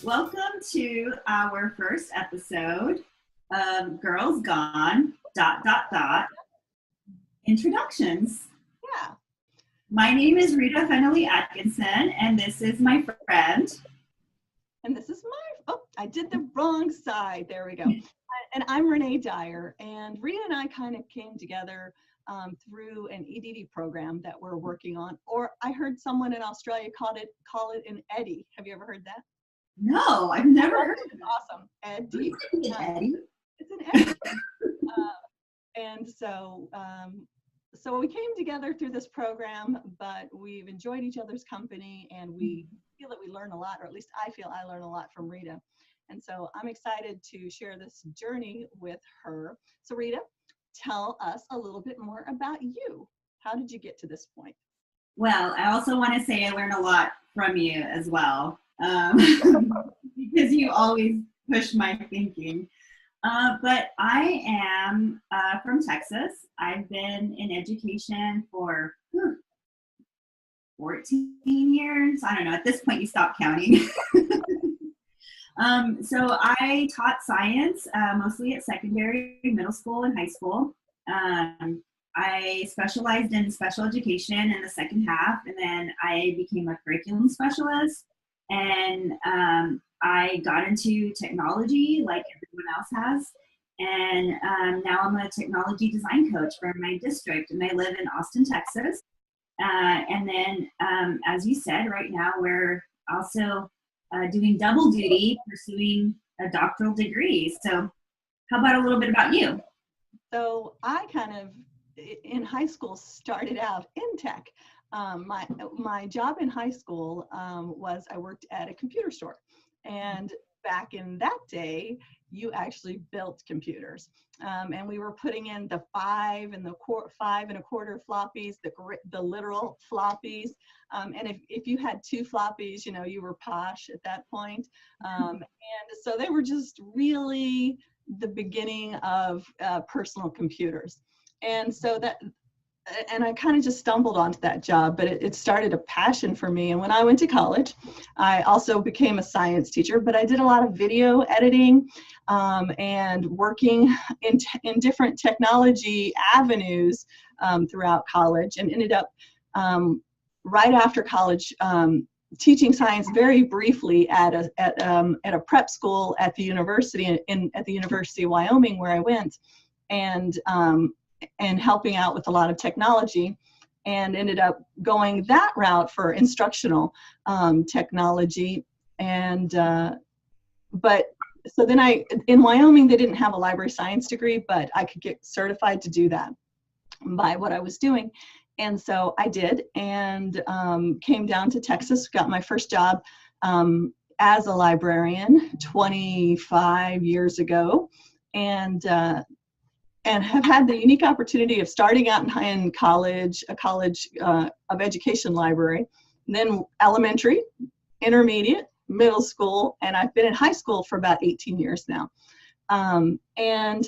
Welcome to our first episode of Girls Gone, introductions. Yeah. My name is Rita Fennelly Atkinson, and this is my friend. And this is I did the wrong side. There we go. And I'm Renee Dyer, and Rita and I kind of came together through an EDD program that we're working on, or I heard someone in Australia call it an EDDI. Have you ever heard that? No, I've never heard of it. Awesome. EDDI. Eddie. It's an EDDI. And so we came together through this program, but we've enjoyed each other's company, and we feel that we learn a lot, or at least I feel I learn a lot from Rita. And so I'm excited to share this journey with her. So Rita, tell us a little bit more about you. How did you get to this point? Well, I also want to say I learn a lot from you as well, because you always push my thinking. But I am from Texas. I've been in education for 14 years. I don't know. At this point, you stop counting. So I taught science mostly at secondary, middle school, and high school. I specialized in special education in the second half, and then I became a curriculum specialist. And I got into technology like everyone else has. And now I'm a technology design coach for my district, and I live in Austin, Texas. And then, as you said, right now we're also doing double duty, pursuing a doctoral degree. So how about a little bit about you? So I kind of, in high school, started out in tech. My job in high school was I worked at a computer store. And back in that day, you actually built computers. And we were putting in the 5 1/4 floppies, the literal floppies. And if you had 2 floppies, you were posh at that point. And so they were just really the beginning of personal computers. And so and I kind of just stumbled onto that job, but it started a passion for me. And when I went to college, I also became a science teacher, but I did a lot of video editing and working in different technology avenues throughout college, and ended up right after college teaching science very briefly at a prep school at the university at the University of Wyoming, where I went, and helping out with a lot of technology, and ended up going that route for instructional technology. And so then in Wyoming, they didn't have a library science degree, but I could get certified to do that by what I was doing. And so I did, and came down to Texas, got my first job as a librarian 25 years ago, and have had the unique opportunity of starting out in college, a college of education library, and then elementary, intermediate, middle school, and I've been in high school for about 18 years now. And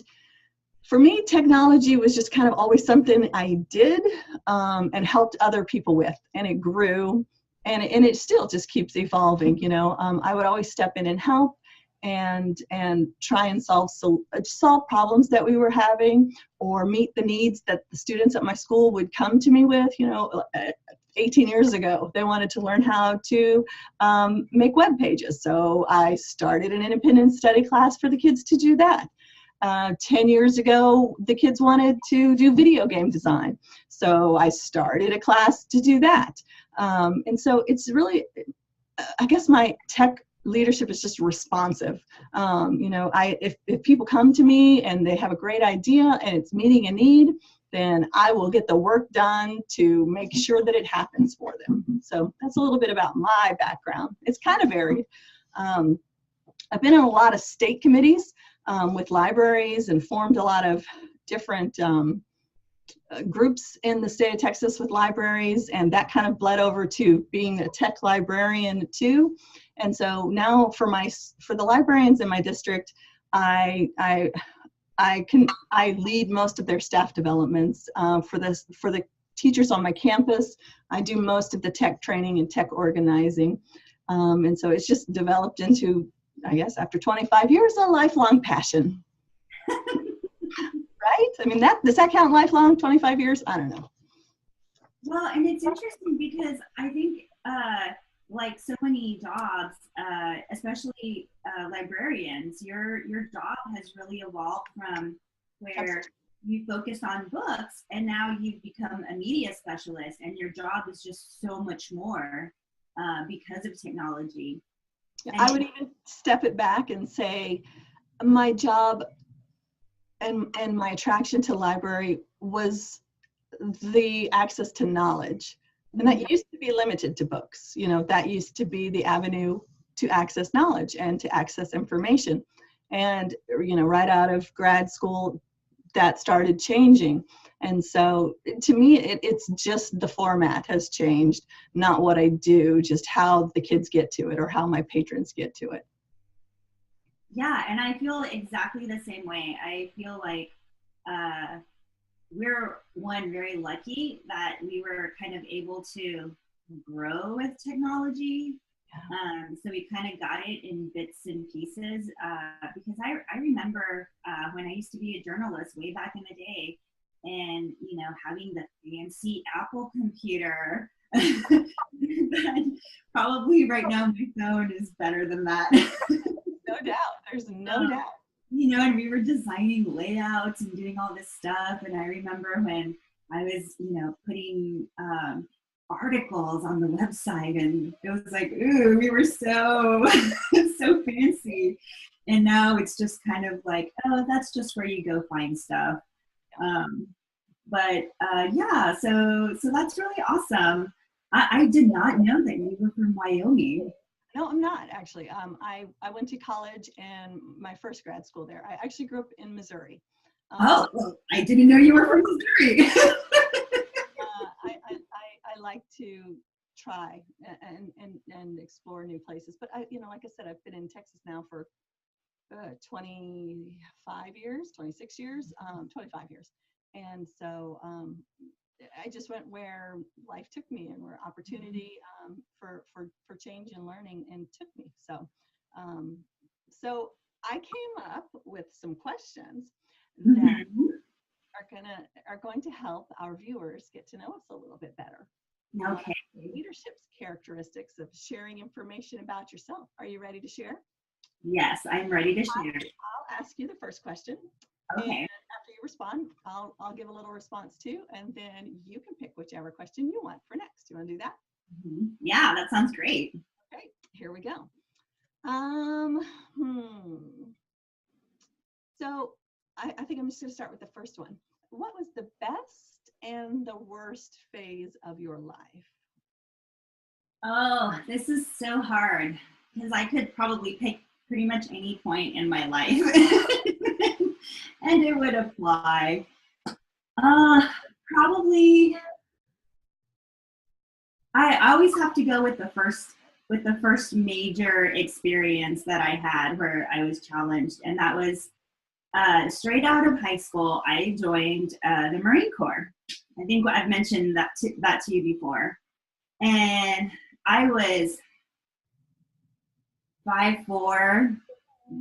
for me, technology was just kind of always something I did and helped other people with, and it grew, and it still just keeps evolving. I would always step in and help, and try and solve problems that we were having, or meet the needs that the students at my school would come to me with. 18 years ago, they wanted to learn how to make web pages, so I started an independent study class for the kids to do that. 10 years ago, the kids wanted to do video game design, so I started a class to do that. And so it's really, I guess my tech leadership is just responsive. If people come to me and they have a great idea and it's meeting a need, then I will get the work done to make sure that it happens for them. So that's a little bit about my background. It's kind of varied. I've been in a lot of state committees with libraries, and formed a lot of different groups in the state of Texas with libraries, and that kind of bled over to being a tech librarian too. And so now for the librarians in my district, I lead most of their staff developments. For the teachers on my campus, I do most of the tech training and tech organizing. And so it's just developed into, I guess, after 25 years, a lifelong passion. Right? I mean, does that count lifelong, 25 years? I don't know. Well, and it's interesting because I think like so many jobs, especially librarians, your job has really evolved from where you focused on books and now you've become a media specialist, and your job is just so much more because of technology. And I would even step it back and say my job and my attraction to library was the access to knowledge. And that used to be limited to books. You know, that used to be the avenue to access knowledge and to access information. And, you know, right out of grad school, that started changing. And so to me, it's just the format has changed, not what I do, just how the kids get to it or how my patrons get to it. Yeah, and I feel exactly the same way. I feel like we're very lucky that we were kind of able to grow with technology. So we kind of got it in bits and pieces because I remember when I used to be a journalist way back in the day, and you know, having the fancy Apple computer. Probably right now my phone is better than that. No doubt. There's no doubt. You know, and we were designing layouts and doing all this stuff. And I remember when I was, you know, putting articles on the website, and it was like, ooh, we were so so fancy. And now it's just kind of like, oh, that's just where you go find stuff. Yeah, so that's really awesome. I did not know that you were from Wyoming. No, I'm not actually. I went to college and my first grad school there. I actually grew up in Missouri. Well, I didn't know you were from Missouri. I like to try and explore new places. But I, you know, like I said, I've been in Texas now for 25 years, 26 years, 25 years. And so I just went where life took me and where opportunity for change and learning and took me. So so I came up with some questions that are going to help our viewers get to know us a little bit better. Okay. Leadership characteristics of sharing information about yourself. Are you ready to share? Yes, I'm ready to share. I'll ask you the first question. Okay. And after you respond, I'll give a little response too, and then you can pick whichever question you want for next. You want to do that? Mm-hmm. Yeah, that sounds great. Okay, here we go. So I think I'm just going to start with the first one. What was the best and the worst phase of your life? Oh, this is so hard because I could probably pick pretty much any point in my life and it would apply. Probably I always have to go with the first major experience that I had where I was challenged, and that was straight out of high school. I joined the Marine Corps. I think I've mentioned that to you before. And I was 5'4",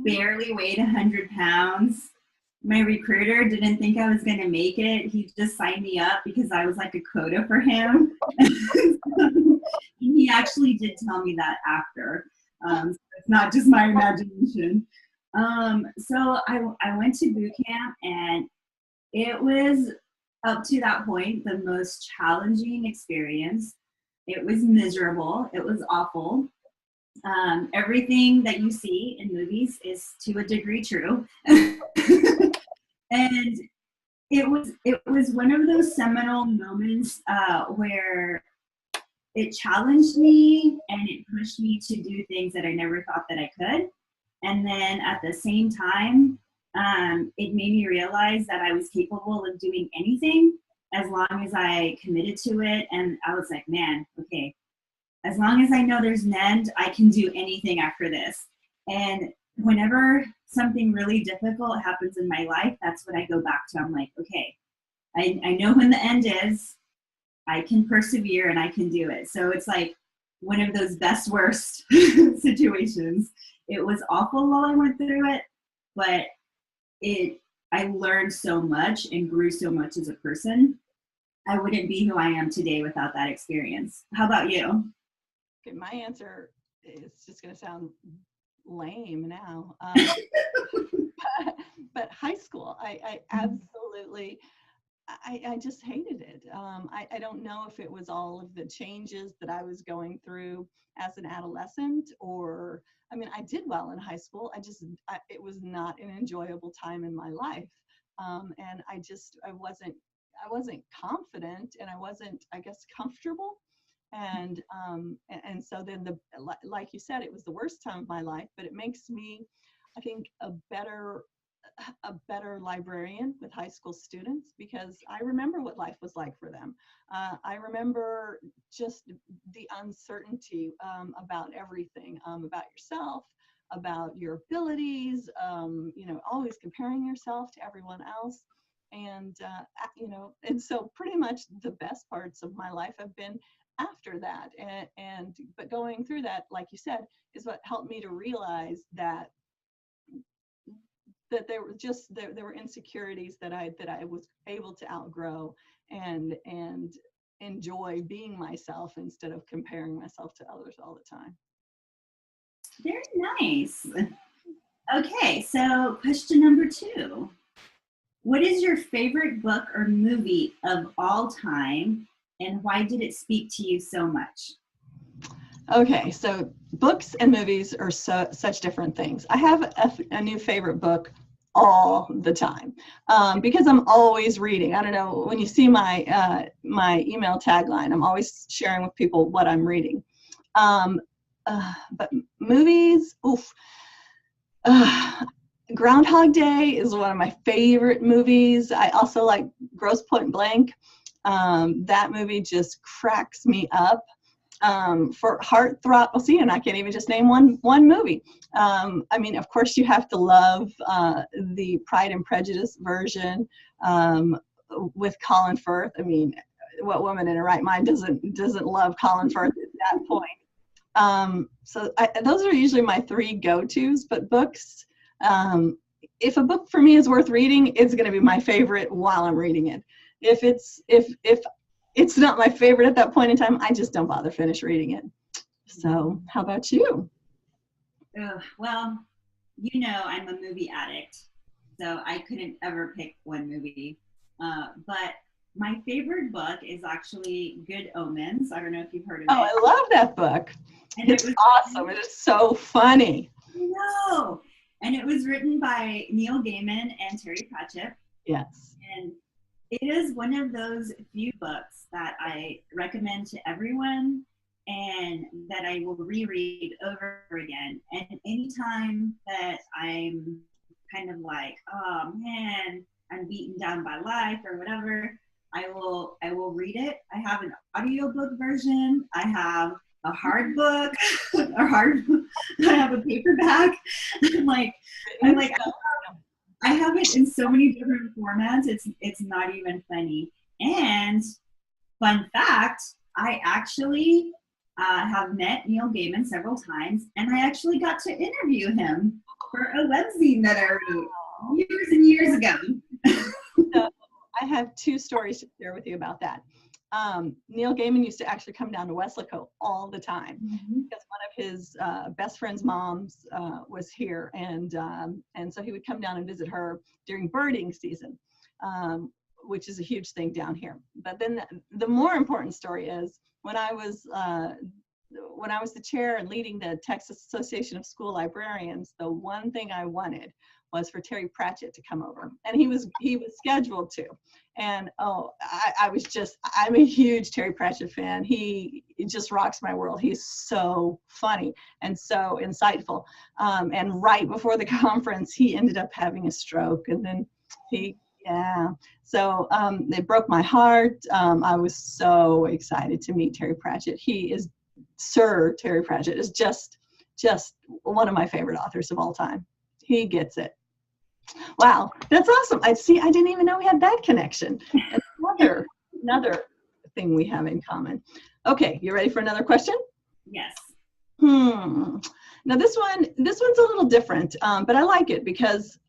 barely weighed 100 pounds. My recruiter didn't think I was going to make it. He just signed me up because I was like a quota for him. He actually did tell me that after. So it's not just my imagination. So I went to boot camp, and it was, up to that point, the most challenging experience. It was miserable. It was awful. Everything that you see in movies is to a degree true. And it was one of those seminal moments where it challenged me and it pushed me to do things that I never thought that I could. And then at the same time, it made me realize that I was capable of doing anything as long as I committed to it. And I was like, man, okay, as long as I know there's an end, I can do anything after this. And whenever something really difficult happens in my life, that's what I go back to. I'm like, okay, I know when the end is, I can persevere and I can do it. So it's like one of those best worst situations. It was awful while I went through it, but I learned so much and grew so much as a person. I wouldn't be who I am today without that experience. How about you? Okay, my answer is just going to sound lame now. But high school, I absolutely, I just hated it. I don't know if it was all of the changes that I was going through as an adolescent, or, I mean, I did well in high school. It was not an enjoyable time in my life. And I wasn't confident, and I wasn't, I guess, comfortable. And so then like you said, it was the worst time of my life, but it makes me, I think, a better librarian with high school students, because I remember what life was like for them. I remember just the uncertainty about everything, about yourself, about your abilities, always comparing yourself to everyone else. And, and so pretty much the best parts of my life have been after that. But going through that, like you said, is what helped me to realize that there were insecurities that I was able to outgrow and enjoy being myself instead of comparing myself to others all the time. Very nice. Okay, so question number 2. What is your favorite book or movie of all time, and why did it speak to you so much? Okay, so books and movies are such different things. I have a new favorite book all the time because I'm always reading. I don't know, when you see my email tagline, I'm always sharing with people what I'm reading. But movies, Groundhog Day is one of my favorite movies. I also like Grosse Pointe Blank. That movie just cracks me up. For heartthrob, and I can't even just name one movie. I mean, of course, you have to love the Pride and Prejudice version with Colin Firth. I mean, what woman in her right mind doesn't love Colin Firth at that point? So those are usually my 3 go-tos. But books, if a book for me is worth reading, it's going to be my favorite while I'm reading it. If it's not my favorite at that point in time, I just don't bother finish reading it. So how about you? Well, I'm a movie addict, so I couldn't ever pick one movie. But my favorite book is actually Good Omens. I don't know if you've heard of it. Oh, I love that book. And it's awesome. It is so funny. I know. And it was written by Neil Gaiman and Terry Pratchett. Yes. And it is one of those few books that I recommend to everyone and that I will reread over again. And anytime that I'm kind of like, oh man, I'm beaten down by life or whatever, I will read it. I have an audiobook version. I have a hard book, I have a paperback. I have it in so many different formats. It's not even funny. And fun fact, I actually have met Neil Gaiman several times, and I actually got to interview him for a webzine that I wrote years and years ago. So I have 2 stories to share with you about that. Neil Gaiman used to actually come down to Weslaco all the time because one of his best friend's moms was here, and so he would come down and visit her during birding season, which is a huge thing down here. But then the more important story is when I was the chair and leading the Texas Association of School Librarians, the one thing I wanted was for Terry Pratchett to come over, and he was scheduled to. And I'm a huge Terry Pratchett fan. He just rocks my world. He's so funny and so insightful. And right before the conference, he ended up having a stroke, and then So it broke my heart. I was so excited to meet Terry Pratchett. Sir Terry Pratchett is just one of my favorite authors of all time. He gets it. Wow, that's awesome. I didn't even know we had that connection. Another thing we have in common. Okay, you ready for another question? Yes. Now this one's a little different, but I like it because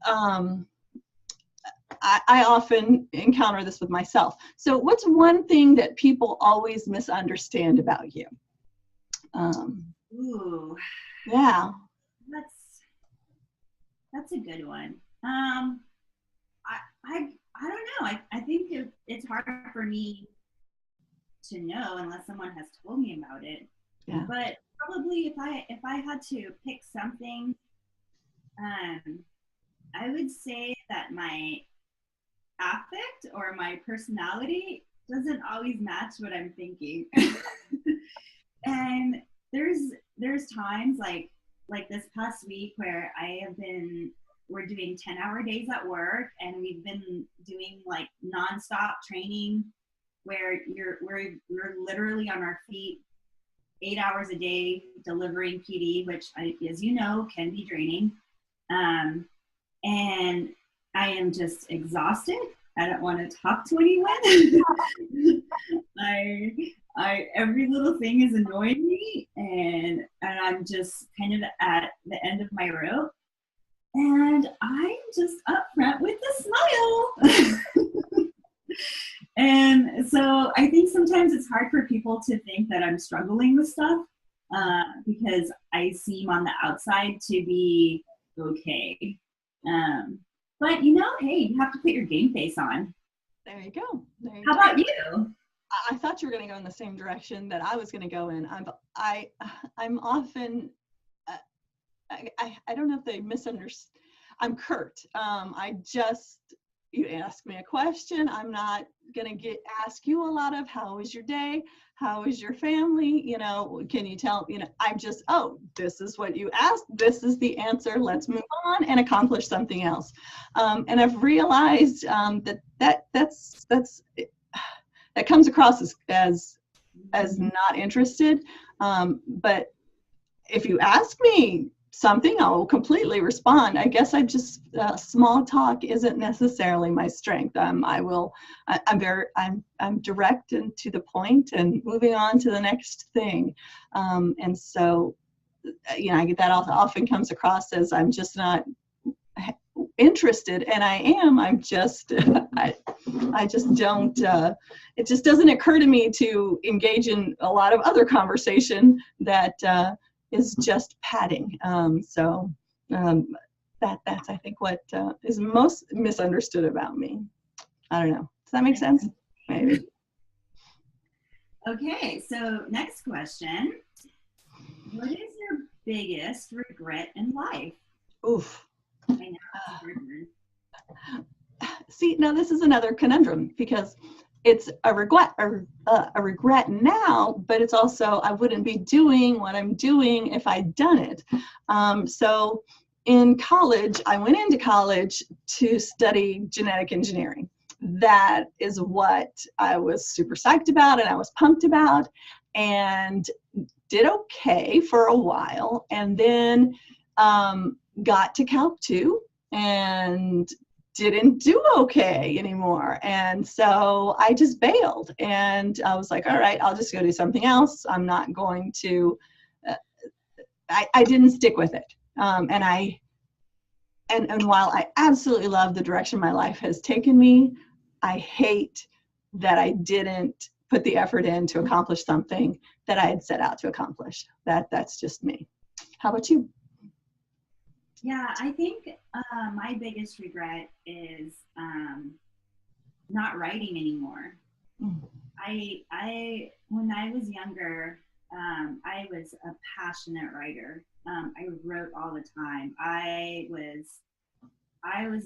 I often encounter this with myself. So what's one thing that people always misunderstand about you? Ooh. Yeah. That's a good one. I don't know. I think it's hard for me to know unless someone has told me about it. Yeah. But probably if I had to pick something, I would say that my affect or my personality doesn't always match what I'm thinking. And there's times like this past week where we're doing 10-hour days at work, and we've been doing like nonstop training where we're literally on our feet 8 hours a day delivering PD, which as you know, can be draining. And I am just exhausted. I don't want to talk to anyone. Every little thing is annoying me, and I'm just kind of at the end of my rope. And I'm just up front with a smile. And so I think sometimes it's hard for people to think that I'm struggling with stuff because I seem on the outside to be okay. But hey, you have to put your game face on. There you go. How about you? I thought you were going to go in the same direction that I was going to go in. I'm often, I don't know if they misunderstand. I'm curt. You ask me a question, I'm not going to ask you a lot of how was your day? How is your family? Can you tell, I'm just, this is what you asked. This is the answer. Let's move on and accomplish something else. And I've realized that comes across as not interested. But if you ask me something, I will completely respond. I guess small talk isn't necessarily my strength. I'm direct and to the point and moving on to the next thing. And so, I get that often comes across as I'm just not interested, and I'm just, I just don't, it just doesn't occur to me to engage in a lot of other conversation that, is just padding. That's I think what is most misunderstood about me. I don't know. Does that make sense? Maybe. Okay, so next question. What is your biggest regret in life? Oof. I know. See, now this is another conundrum because it's a regret now, but it's also I wouldn't be doing what I'm doing if I'd done it. So in college, I went into college to study genetic engineering. That is what I was super psyched about and I was pumped about, and did okay for a while, and then got to Calc 2 and didn't do okay anymore. And so I just bailed, and I was like, all right, I'll just go do something else. I'm not going to, I didn't stick with it. And while I absolutely love the direction my life has taken me, I hate that I didn't put the effort in to accomplish something that I had set out to accomplish. That's just me. How about you? Yeah, I think my biggest regret is not writing anymore. I when I was younger, I was a passionate writer. I wrote all the time. I was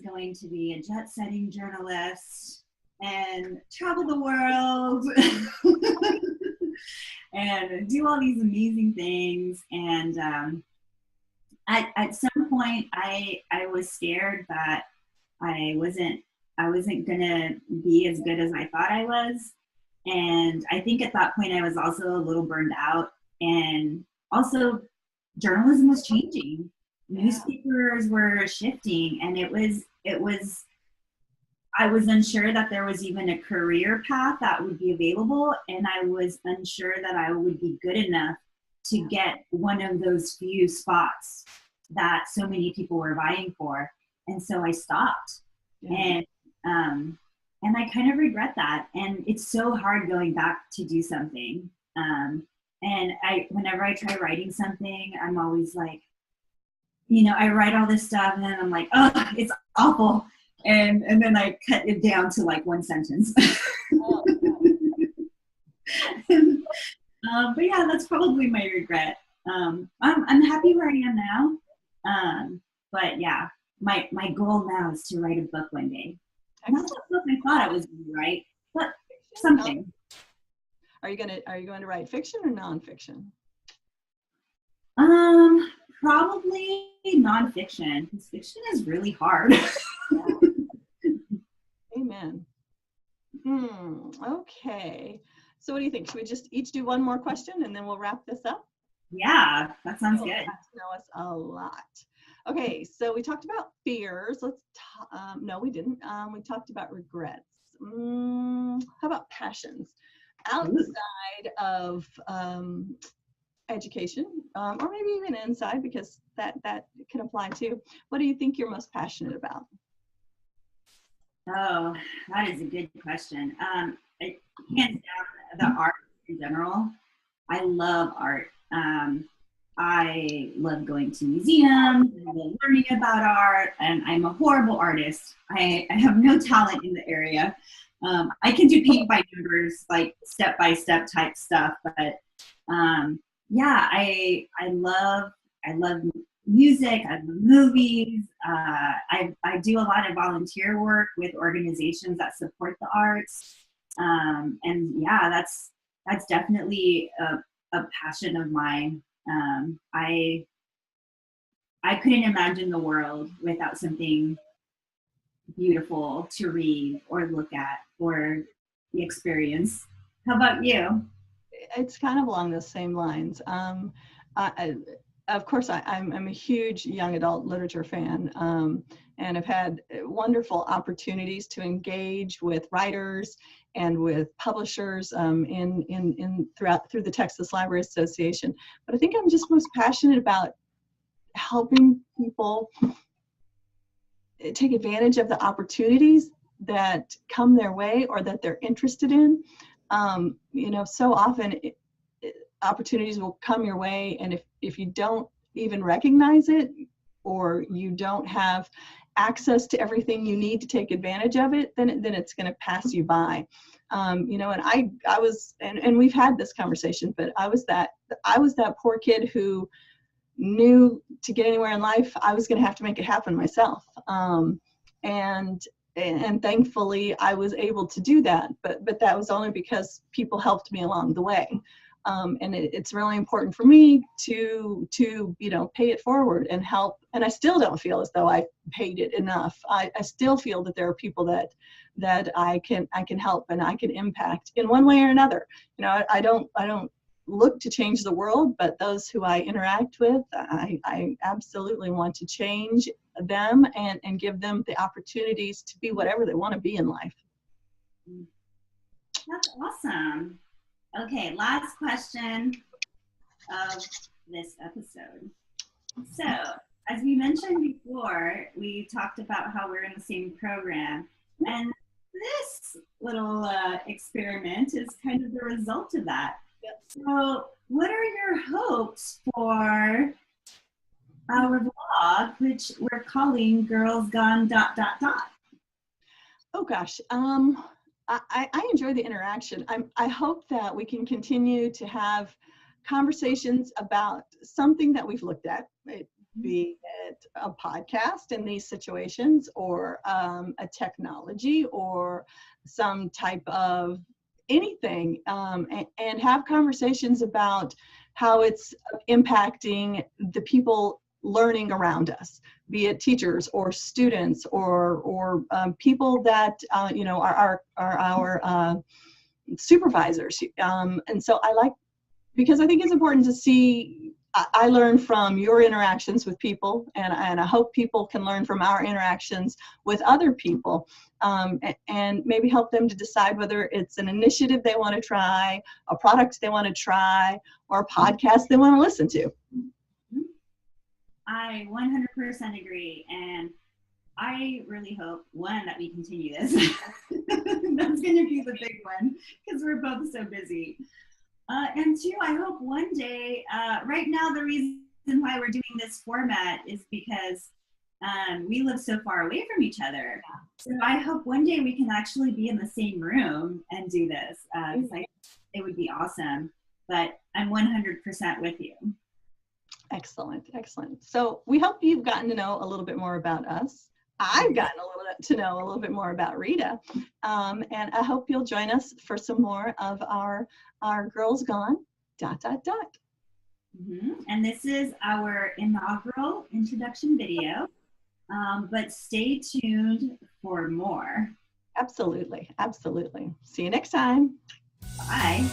going to be a jet-setting journalist and travel the world and do all these amazing things. And at some point, I was scared that I wasn't gonna be as good as I thought I was. And I think at that point I was also a little burned out, and also journalism was changing. Newspapers were shifting, and I was unsure that there was even a career path that would be available, and I was unsure that I would be good enough to get one of those few spots that so many people were vying for. And so I stopped. Yeah. And I kind of regret that. And it's so hard going back to do something. And whenever I try writing something, I'm always like, I write all this stuff and then I'm like, oh, it's awful. And then I cut it down to like one sentence. Oh. But yeah, that's probably my regret. I'm happy where I am now. But yeah, my goal now is to write a book one day. Not the book I thought I was going to write, but something. Are you going to write fiction or nonfiction? Probably nonfiction, because fiction is really hard. Yeah. Amen. Okay. So what do you think? Should we just each do one more question and then we'll wrap this up? Yeah, that sounds good. Got to know us a lot. Okay, so we talked about fears. No, we didn't. We talked about regrets. How about passions? Outside of education, or maybe even inside, because that can apply too. What do you think you're most passionate about? Oh, that is a good question. Hands down, the art in general. I love art. I love going to museums, I love learning about art, and I'm a horrible artist. I have no talent in the area. I can do paint by numbers, like step-by-step type stuff, but yeah, I love music, I love movies. I do a lot of volunteer work with organizations that support the arts. And yeah, that's definitely a passion of mine. I couldn't imagine the world without something beautiful to read or look at or experience. How about you? It's kind of along the same lines. Of course, I'm a huge young adult literature fan, and have had wonderful opportunities to engage with writers and with publishers through the Texas Library Association. But I think I'm just most passionate about helping people take advantage of the opportunities that come their way or that they're interested in. So often opportunities will come your way, and if you don't even recognize it, or you don't have access to everything you need to take advantage of it, then it's going to pass you by. And I was, and we've had this conversation, but I was that poor kid who knew to get anywhere in life, I was going to have to make it happen myself. And thankfully I was able to do that, but that was only because people helped me along the way. And it's really important for me to pay it forward and help. And I still don't feel as though I paid it enough. I still feel that there are people that I can help and I can impact in one way or another. I don't look to change the world, but those who I interact with, I absolutely want to change them and give them the opportunities to be whatever they want to be in life. That's awesome. Okay, last question of this episode. So, as we mentioned before, we talked about how we're in the same program, and this little experiment is kind of the result of that. Yep. So, what are your hopes for our vlog, which we're calling Girls Gone ... Oh gosh, I enjoy the interaction. I hope that we can continue to have conversations about something that we've looked at, be it a podcast in these situations, or a technology, or some type of anything, and have conversations about how it's impacting the people learning around us, be it teachers or students or people that are our supervisors. And so because I think it's important to see I learn from your interactions with people, and I hope people can learn from our interactions with other people, and maybe help them to decide whether it's an initiative they want to try, a product they want to try, or a podcast they want to listen to. I 100% agree, and I really hope, one, that we continue this. That's going to be the big one, because we're both so busy. And two, I hope one day, right now the reason why we're doing this format is because we live so far away from each other. So I hope one day we can actually be in the same room and do this. It would be awesome, but I'm 100% with you. Excellent, excellent. So we hope you've gotten to know a little bit more about us. I've gotten to know a little bit more about Rita, and I hope you'll join us for some more of our Girls Gone ... And this is our inaugural introduction video, but stay tuned for more. Absolutely, absolutely. See you next time. Bye.